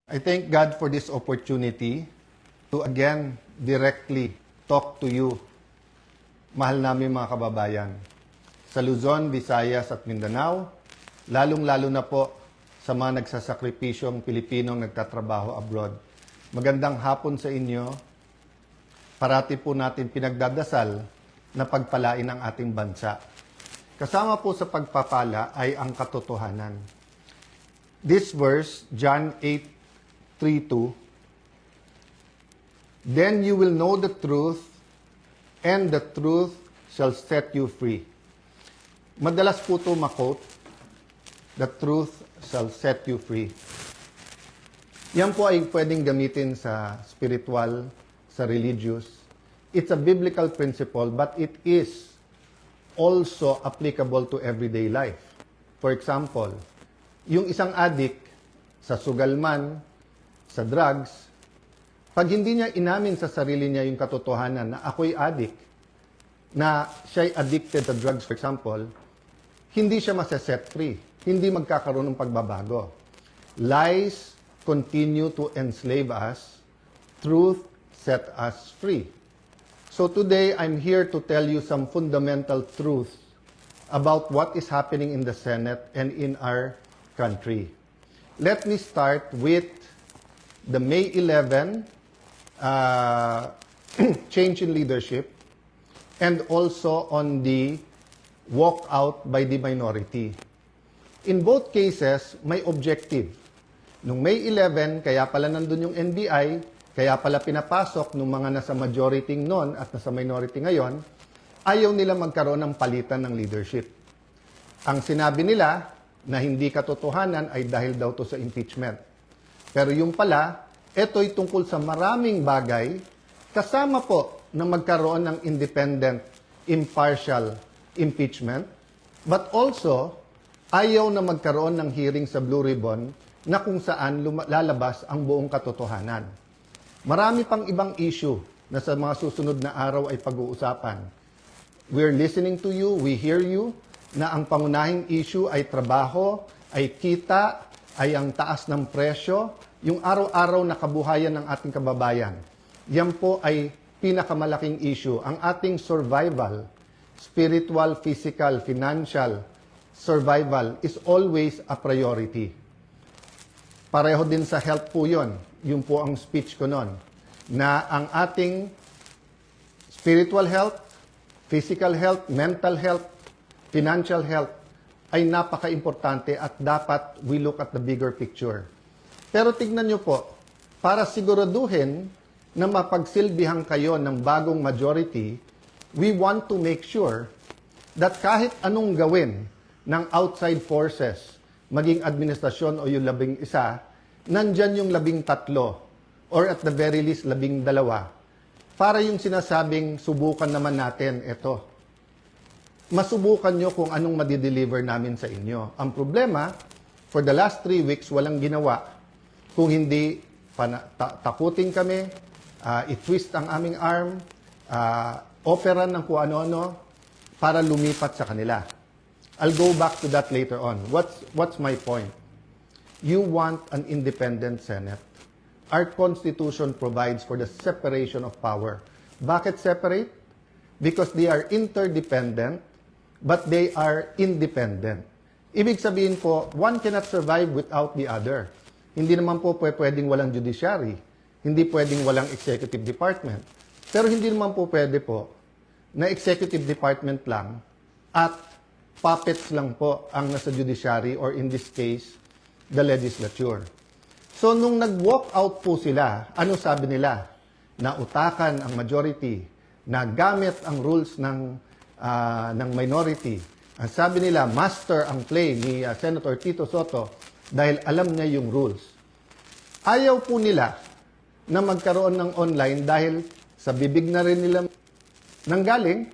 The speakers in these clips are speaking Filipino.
I thank God for this opportunity to again directly talk to you, mahal namin mga kababayan, sa Luzon, Visayas at Mindanao, lalong-lalo na po sa mga nagsasakripisyong Pilipinong nagtatrabaho abroad. Magandang hapon sa inyo. Parati po natin pinagdadasal na pagpalain ang ating bansa. Kasama po sa pagpapala ay ang katotohanan. This verse, John 8:3-2, "Then you will know the truth, and the truth shall set you free." Madalas po ito makot, "The truth shall set you free." Yan po ay pwedeng gamitin sa spiritual, sa religious. It's a biblical principle, but it is also applicable to everyday life. For example, yung isang addict sa sugalman, sa drugs, pag hindi niya inamin sa sarili niya yung katotohanan na ako'y addict, na siya'y addicted to drugs, for example, hindi siya masaset free. Hindi magkakaroon ng pagbabago. Lies continue to enslave us. Truth set us free. So today, I'm here to tell you some fundamental truths about what is happening in the Senate and in our country. Let me start with the May 11 change in leadership and also on the walkout by the minority. In both cases, may objective. Nung May 11, kaya pala nandun yung NBI, kaya pala pinapasok nung mga nasa majority noon at nasa minority ngayon, ayaw nila magkaroon ng palitan ng leadership. Ang sinabi nila na hindi katotohanan ay dahil daw to sa impeachment. Pero yung pala, ito'y tungkol sa maraming bagay, kasama po na magkaroon ng independent, impartial impeachment, but also, ayaw na magkaroon ng hearing sa Blue Ribbon na kung saan lalabas ang buong katotohanan. Marami pang ibang issue na sa mga susunod na araw ay pag-uusapan. We're listening to you, we hear you, na ang pangunahing issue ay trabaho, ay kita, ay ang taas ng presyo, yung araw-araw na kabuhayan ng ating kababayan. Yan po ay pinakamalaking issue. Ang ating survival, spiritual, physical, financial survival is always a priority. Pareho din sa health po yun. Yun po ang speech ko noon. Na ang ating spiritual health, physical health, mental health, financial health ay napaka-importante at dapat we look at the bigger picture. Pero tignan nyo po, para siguraduhin na mapagsilbihan kayo ng bagong majority, we want to make sure that kahit anong gawin ng outside forces, maging administrasyon o yung 11, nandyan yung 13 or at the very least 12 para yung sinasabing subukan naman natin ito. Masubukan nyo kung anong madideliver namin sa inyo. Ang problema, for the last 3 weeks, walang ginawa kung hindi takutin kami, i-twist ang aming arm, operan ng kung ano-ano para lumipat sa kanila. I'll go back to that later on. What's my point? You want an independent Senate. Our Constitution provides for the separation of power. Bakit separate? Because they are interdependent, but they are independent. Ibig sabihin po, one cannot survive without the other. Hindi naman po pwedeng walang judiciary. Hindi pwedeng walang executive department. Pero hindi naman po pwede po na executive department lang at puppets lang po ang nasa judiciary or in this case, the legislature. So nung nag-walk out po sila, ano sabi nila? Na utakan ang majority, na gamit ang rules ng minority. Ang sabi nila, master ang play ni Senator Tito Sotto dahil alam niya yung rules. Ayaw po nila na magkaroon ng online dahil sa bibig na rin nila nanggaling.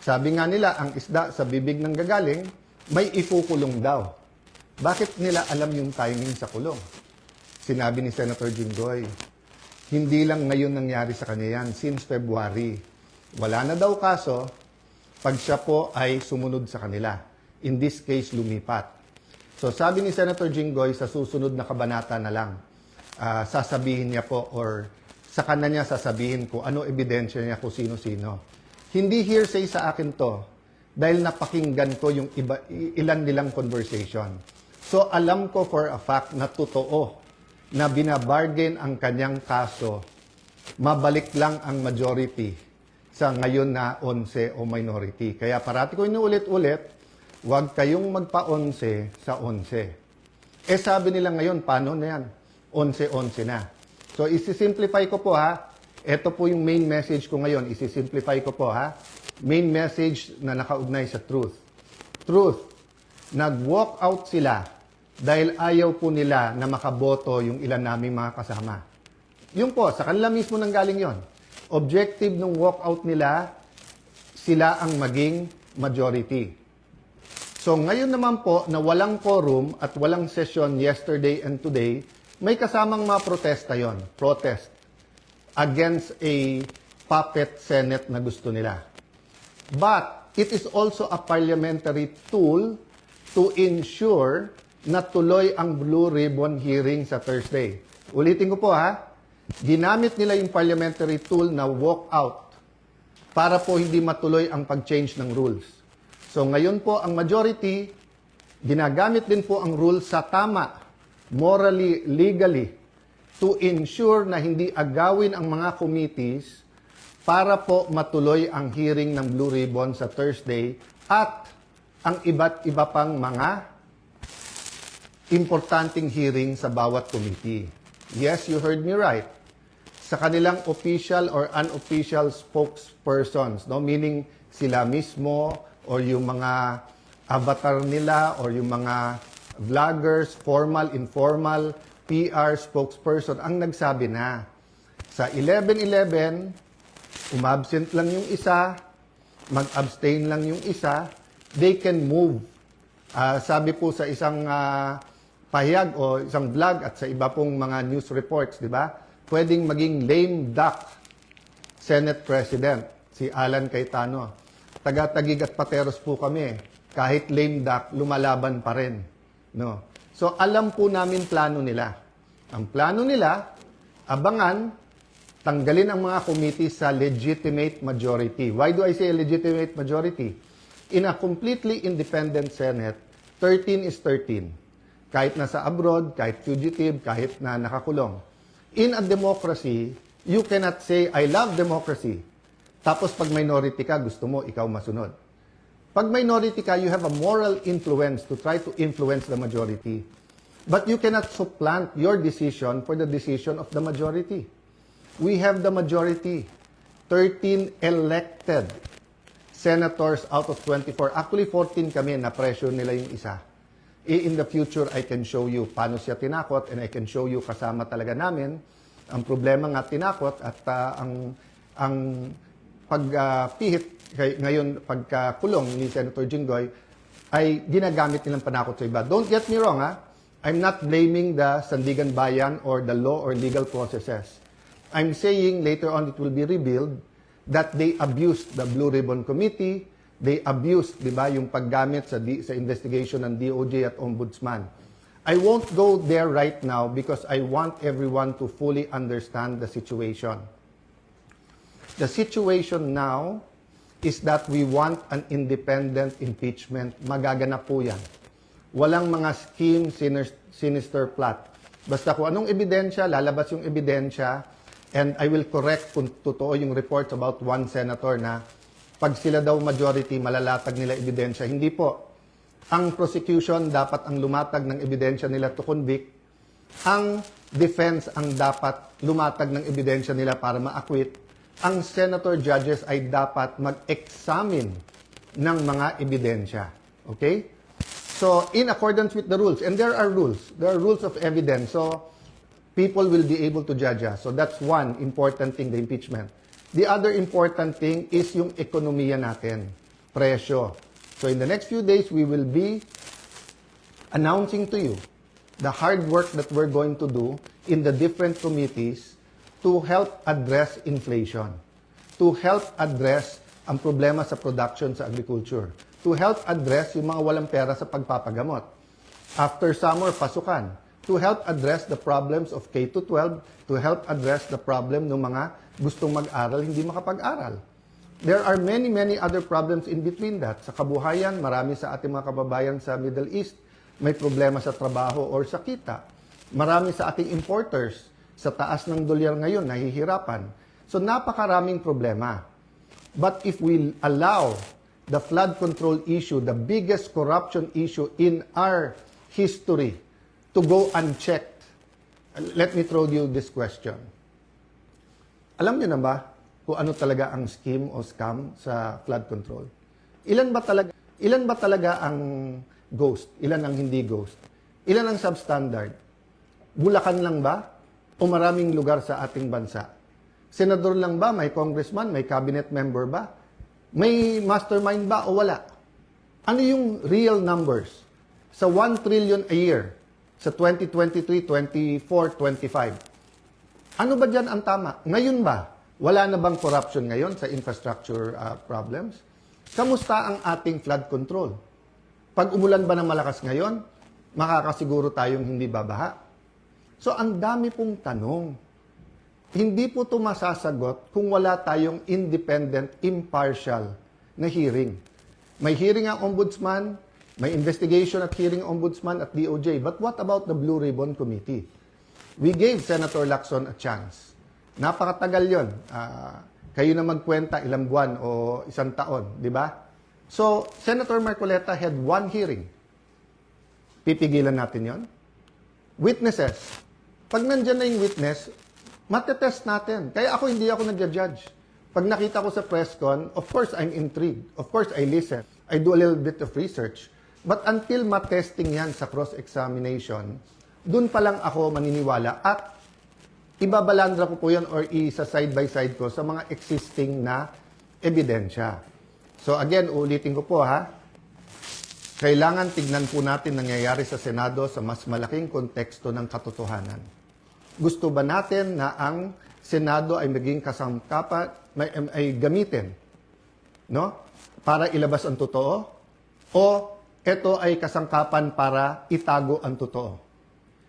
Sabi nga nila, ang isda sa bibig ng gagaling, may ikukulong daw. Bakit nila alam yung timing sa kulong? Sinabi ni Senator Jinggoy, hindi lang ngayon nangyari sa kanya yan, since February. Wala na daw kaso, pag siya po ay sumunod sa kanila. In this case, lumipat. So sabi ni Senator Jinggoy, sa susunod na kabanata na lang. sasabihin niya po or sa kanya niya sasabihin ko ano ebidensya niya kung sino-sino. Hindi hearsay sa akin to dahil napakinggan ko yung ilan nilang conversation. So alam ko for a fact na totoo na binabargain ang kanyang kaso, mabalik lang ang majority sa ngayon na 11 o minority. Kaya parati ko inuulit-ulit, huwag kayong magpa-11 sa 11. Sabi nila ngayon, paano na yan? 11-11 na. So, isi-simplify ko po ha. Ito po yung main message ko ngayon. Isi-simplify ko po ha. Main message na nakaugnay sa truth. Truth. Nag-walk out sila dahil ayaw po nila na makaboto yung ilan naming mga kasama. Yung po, sa kanila mismo nanggaling yon. Objective ng walk out nila, sila ang maging majority. So ngayon naman po na walang quorum at walang session yesterday and today, may kasamang mga protesta yon. Protest against a puppet Senate na gusto nila. But it is also a parliamentary tool to ensure na tuloy ang Blue Ribbon hearing sa Thursday. Ulitin ko po ha, ginamit nila yung parliamentary tool na walk out para po hindi matuloy ang pag-change ng rules. So ngayon po ang majority, ginagamit din po ang rules sa tama, morally, legally, to ensure na hindi agawin ang mga committees para po matuloy ang hearing ng Blue Ribbon sa Thursday at ang iba't iba pang mga importanteng hearing sa bawat committee. Yes, you heard me right. Sa kanilang official or unofficial spokespersons, no? Meaning sila mismo or yung mga avatar nila or yung mga vloggers, formal, informal, PR spokesperson ang nagsabi na sa 11-11, umabsent lang yung isa, mag-abstain lang yung isa, they can move. Sabi po sa isang pahayag o isang vlog at sa iba pong mga news reports, di ba? Pwedeng maging lame duck Senate President, si Alan Cayetano. Taga-Taguig at Pateros po kami. Kahit lame duck, lumalaban pa rin. No? So, alam po namin plano nila. Ang plano nila, abangan, tanggalin ang mga committee sa legitimate majority. Why do I say legitimate majority? In a completely independent Senate, 13 is 13. Kahit nasa abroad, kahit fugitive, kahit na nakakulong. In a democracy, you cannot say, I love democracy. Tapos pag minority ka, gusto mo, ikaw masunod. Pag minority ka, you have a moral influence to try to influence the majority. But you cannot supplant your decision for the decision of the majority. We have the majority. 13 elected senators out of 24. Actually, 14 kami, na-pressure nila yung isa. In the future, I can show you paano siya tinakot and I can show you kasama talaga namin. Ang problema nga tinakot at ang pagpihit ngayon pagkakulong ni Senator Jinggoy ay ginagamit nilang panakot sa iba. Don't get me wrong, ha? I'm not blaming the Sandigan Bayan or the law or legal processes. I'm saying later on it will be revealed that they abused the Blue Ribbon Committee, they abused, di ba, yung paggamit sa investigation ng DOJ at Ombudsman. I won't go there right now because I want everyone to fully understand the situation. The situation now is that we want an independent impeachment. Magaganap po yan. Walang mga scheme, sinister plot. Basta kung anong ebidensya, lalabas yung ebidensya, and I will correct kung totoo yung reports about one senator na pag sila daw majority, malalatag nila ebidensya. Hindi po. Ang prosecution dapat ang lumatag ng ebidensya nila to convict. Ang defense ang dapat lumatag ng ebidensya nila para ma-acquit. Ang senator judges ay dapat mag-examine ng mga ebidensya. Okay? So, in accordance with the rules, and there are rules of evidence, so people will be able to judge us. So, that's one important thing, the impeachment. The other important thing is yung ekonomiya natin, presyo. So, in the next few days, we will be announcing to you the hard work that we're going to do in the different committees to help address inflation, to help address ang problema sa production sa agriculture, to help address yung mga walang pera sa pagpapagamot. After summer, pasukan. to help address the problems of K to 12, to help address the problem ng mga gustong mag-aral, hindi makapag-aral. There are many, many other problems in between that. Sa kabuhayan, marami sa ating mga kababayan sa Middle East may problema sa trabaho or sa kita. Marami sa ating importers sa taas ng dolyar ngayon, nahihirapan. So napakaraming problema. But if we allow the flood control issue, the biggest corruption issue in our history, to go unchecked, let me throw you this question. Alam niyo na ba kung ano talaga ang scheme o scam sa flood control? Ilan ba talaga ang ghost? Ilan ang hindi ghost? Ilan ang substandard? Bulacan lang ba? O maraming lugar sa ating bansa? Senador lang ba? May congressman? May cabinet member ba? May mastermind ba o wala? Ano yung real numbers? Sa 1 trillion a year, sa 2023, 24, 25. Ano ba dyan ang tama? Ngayon ba? Wala na bang corruption ngayon sa infrastructure problems? Kamusta ang ating flood control? Pag umulan ba ng malakas ngayon, makakasiguro tayong hindi babaha? So, ang dami pong tanong. Hindi po ito masasagot kung wala tayong independent, impartial na hearing. May hearing ang ombudsman, may investigation at hearing ombudsman at DOJ. But what about the Blue Ribbon Committee? We gave Senator Lacson a chance. Napakatagal yon. Kayo na magkwenta ilang buwan o isang taon, di ba? So, Senator Marcoleta had one hearing. Pipigilan natin yon. Witnesses. Pag nandyan na yung witness, matetest natin. Kaya hindi ako nag-judge. Pag nakita ko sa press con, of course, I'm intrigued. Of course, I listen. I do a little bit of research. But until matesting yan sa cross-examination, dun pa lang ako maniniwala at ibabalandra ko po yan or isa-side by side ko sa mga existing na ebidensya. So again, ulitin ko po ha, kailangan tignan po natin nangyayari sa Senado sa mas malaking konteksto ng katotohanan. Gusto ba natin na ang Senado ay maging kasangkapan, ay gamitin, no? Para ilabas ang totoo? O ito ay kasangkapan para itago ang totoo?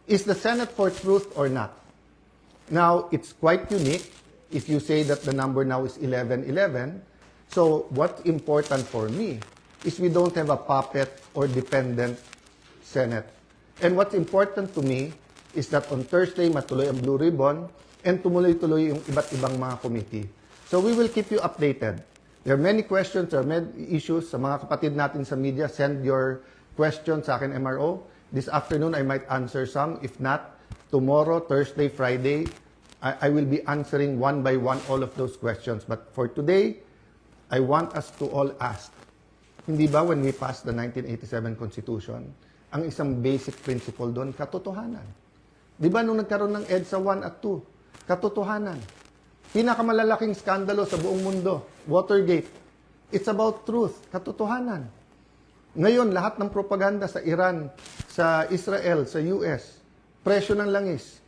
Is the Senate for truth or not? Now, it's quite unique if you say that the number now is 11-11. So, what's important for me is we don't have a puppet or dependent Senate. And what's important to me is that on Thursday, matuloy ang Blue Ribbon and tumuloy-tuloy yung iba't ibang mga committee. So we will keep you updated. There are many questions, there are many issues. Sa mga kapatid natin sa media, send your questions sa akin, MRO. This afternoon, I might answer some. If not, tomorrow, Thursday, Friday, I will be answering one by one all of those questions. But for today, I want us to all ask, hindi ba when we passed the 1987 Constitution, ang isang basic principle doon, katotohanan? Di ba nung nagkaroon ng EDSA 1 at 2, katotohanan? Pinakamalalaking skandalo sa buong mundo, Watergate. It's about truth, katotohanan. Ngayon, lahat ng propaganda sa Iran, sa Israel, sa US, presyo ng langis.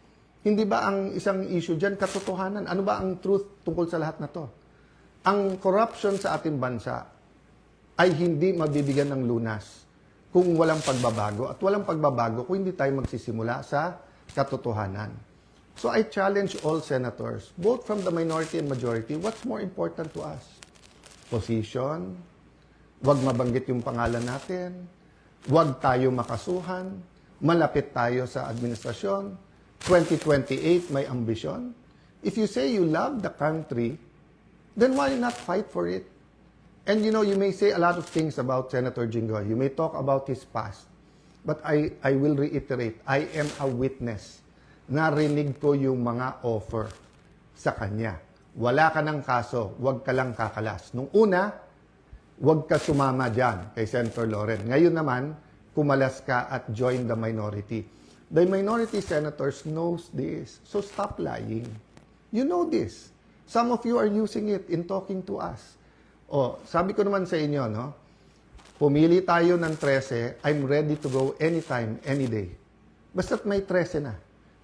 Hindi ba ang isang issue dyan, katotohanan? Ano ba ang truth tungkol sa lahat na to? Ang corruption sa ating bansa ay hindi mabibigyan ng lunas kung walang pagbabago. At walang pagbabago kung hindi tayo magsisimula sa katotohanan. So I challenge all senators, both from the minority and majority, what's more important to us? Position, wag mabanggit yung pangalan natin, wag tayo makasuhan, malapit tayo sa administrasyon, 2028 may ambisyon. If you say you love the country, then why not fight for it? And you know, you may say a lot of things about Senator Jinggoy. You may talk about his past. But I will reiterate, I am a witness. Narinig ko yung mga offer sa kanya. Wala ka ng kaso, wag ka lang kakalas. Nung una, wag ka sumama dyan kay Senator Loren. Ngayon naman, kumalas ka at join the minority. The minority senators knows this. So stop lying. You know this. Some of you are using it in talking to us. Oh, sabi ko naman sa inyo, no? Pumili tayo ng 13, I'm ready to go anytime, any day. Basta't may 13 na.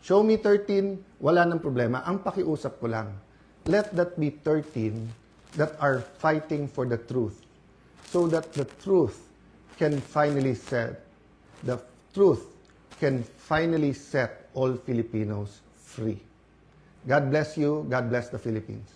Show me 13, wala nang problema. Ang pakiusap ko lang, let that be 13 that are fighting for the truth. So that the truth can finally said, the truth can finally set all Filipinos free. God bless you. God bless the Philippines.